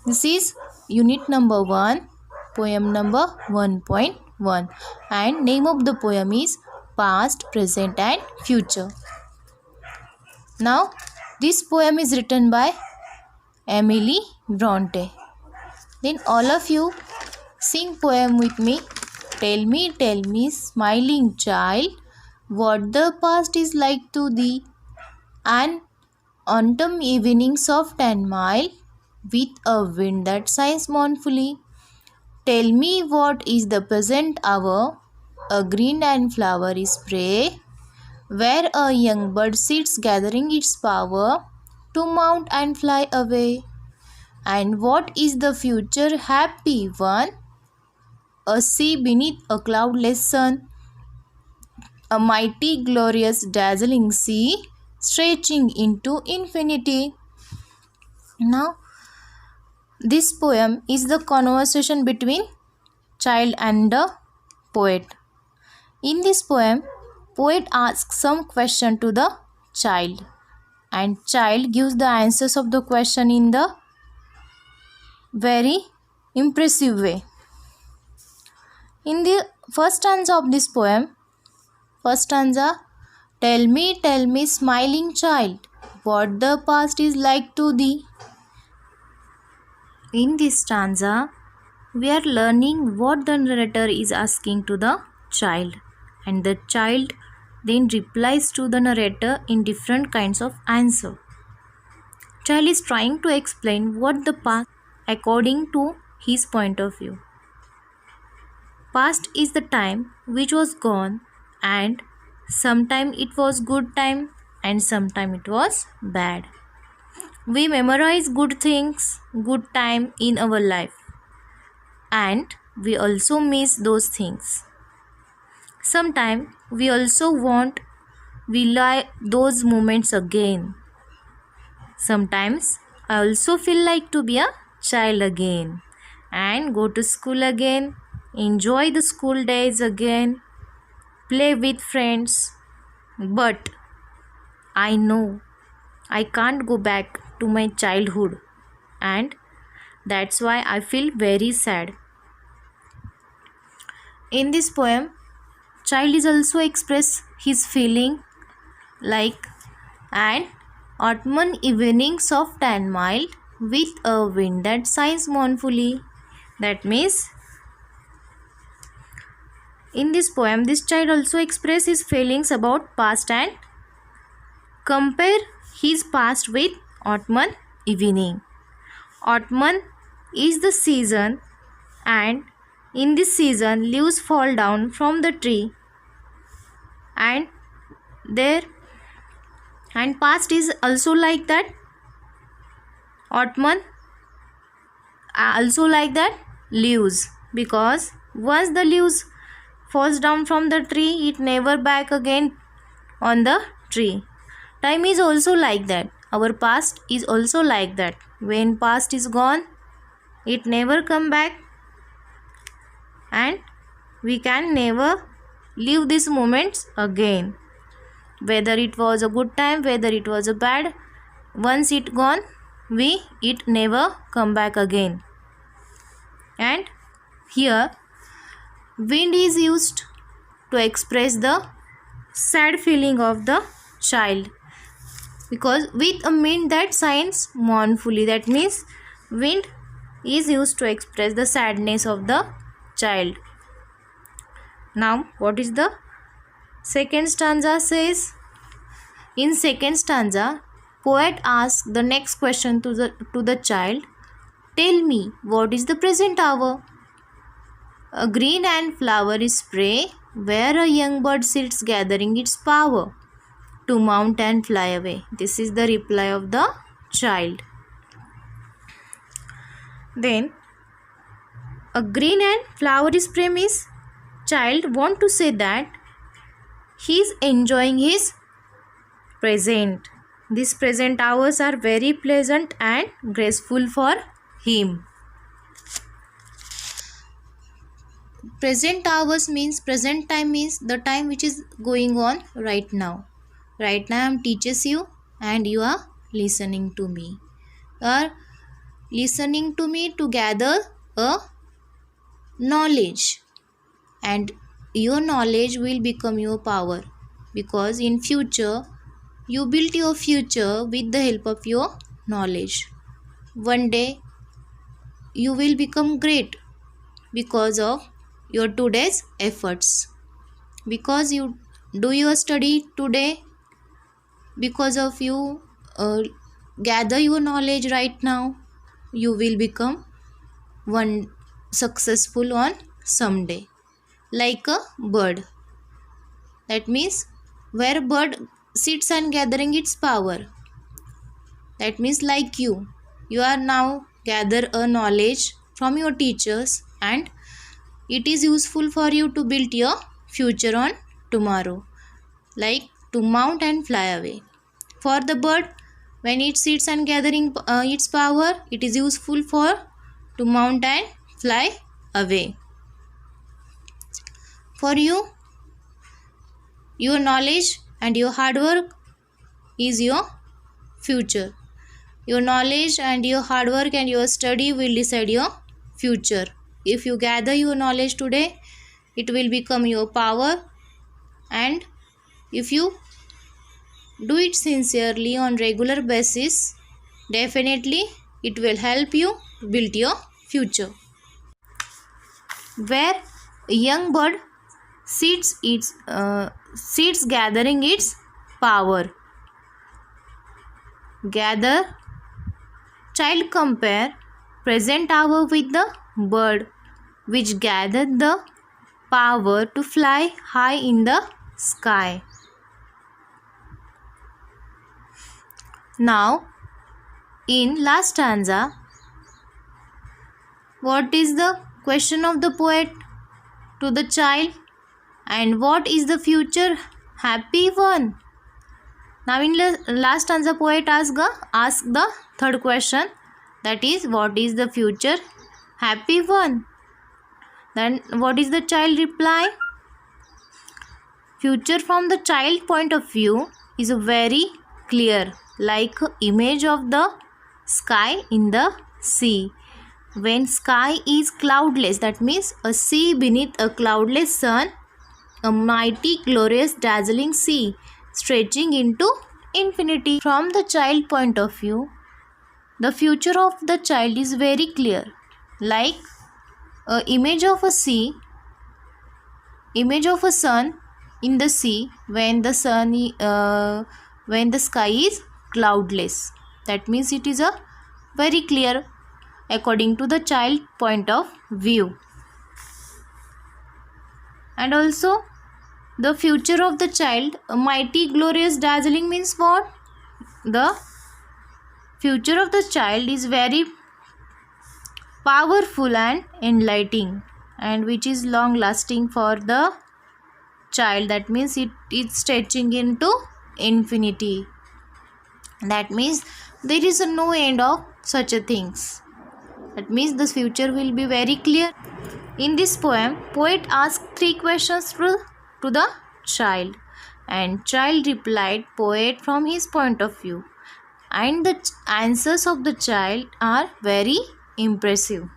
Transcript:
This is unit number 1, poem number 1.1, and name of the poem is Past, Present and Future. Now, this poem is written by Emily Bronte. Then all of you sing poem with me. Tell me, smiling child, what the past is like to thee. An autumn evening soft and mild, with a wind that sighs mournfully. Tell me what is the present hour, a green and flowery spray, where a young bird sits gathering its power to mount and fly away. And what is the future happy one, a sea beneath a cloudless sun, a mighty glorious dazzling sea stretching into infinity. Now, this poem is the conversation between child and the poet. In this poem, poet asks some question to the child, and child gives the answers of the question in the very impressive way. In the first stanza of this poem, first stanza, tell me, smiling child, what the past is like to thee. In this stanza, we are learning what the narrator is asking to the child, and the child then replies to the narrator in different kinds of answer. Child is trying to explain what the past according to his point of view. Past is the time which was gone, and sometime it was good time and sometime it was bad. We memorize good things, good time in our life, and we also miss those things. Sometimes we also want relive those moments again. Sometimes I also feel like to be a child again and go to school again, enjoy the school days again, play with friends. But I know I can't go back to my childhood, and that's why I feel very sad. In this poem, child is also express his feeling like an autumn evening soft and mild, with a wind that sighs mournfully. That means in this poem, this child also express his feelings about past and compare his past with autumn evening. Autumn is the season, and in this season leaves fall down from the tree, and past is also like that. Autumn also like that leaves, because once the leaves falls down from the tree, it never back again on the tree. Time is also like that. Our past is also like that. When past is gone, it never come back, and we can never live these moments again. Whether it was a good time, whether it was a bad, once it gone, it never come back again. And here wind is used to express the sad feeling of the child, because with a wind that sighs mournfully, that means wind is used to express the sadness of the child. Now, what is the second stanza says? In second stanza, poet asks the next question to the child. Tell me, what is the present hour? A green and flowery spray, where a young bird sits gathering its power to mount and fly away. This is the reply of the child. Then, a green and flowery spray means child want to say that he is enjoying his present. These present hours are very pleasant and graceful for him. Present hours means, present time means the time which is going on right now. Right now I am teaches you and you are listening to me. You are listening to me to gather a knowledge, and your knowledge will become your power, because in future you build your future with the help of your knowledge. One day you will become great because of your today's efforts, because you do your study today, because of you gather your knowledge right now, you will become one successful on someday, like a bird. That means where bird sits and gathering its power, that means like you are now gather a knowledge from your teachers, and it is useful for you to build your future on tomorrow, like to mount and fly away. For the bird, when it sits and gathering its power, it is useful for to mount and fly away. For you, your knowledge and your hard work is your future. Your knowledge and your hard work and your study will decide your future. If you gather your knowledge today, it will become your power, and if you do it sincerely on regular basis, definitely it will help you build your future. Where a young bird sits gathering its power. Gather, child, compare present hour with the bird which gathered the power to fly high in the sky. Now, in last stanza, what is the question of the poet to the child, and what is the future happy one? Now in last stanza, poet ask the third question, that is, what is the future happy one? Then what is the child reply? Future from the child point of view is very clear, like image of the sky in the sea. When sky is cloudless, that means a sea beneath a cloudless sun, a mighty, glorious, dazzling sea stretching into infinity. From the child point of view, the future of the child is very clear, like a image of a sea, image of a sun in the sea when the sky is cloudless. That means it is a very clear according to the child point of view. And also the future of the child, a mighty, glorious, dazzling means what? The future of the child is very powerful and enlightening, and which is long lasting for the child. That means it is stretching into infinity. That means there is no end of such a things. That means the future will be very clear. In this poem, poet asked 3 questions to the child, and child replied poet from his point of view, and the answers of the child are very impressive.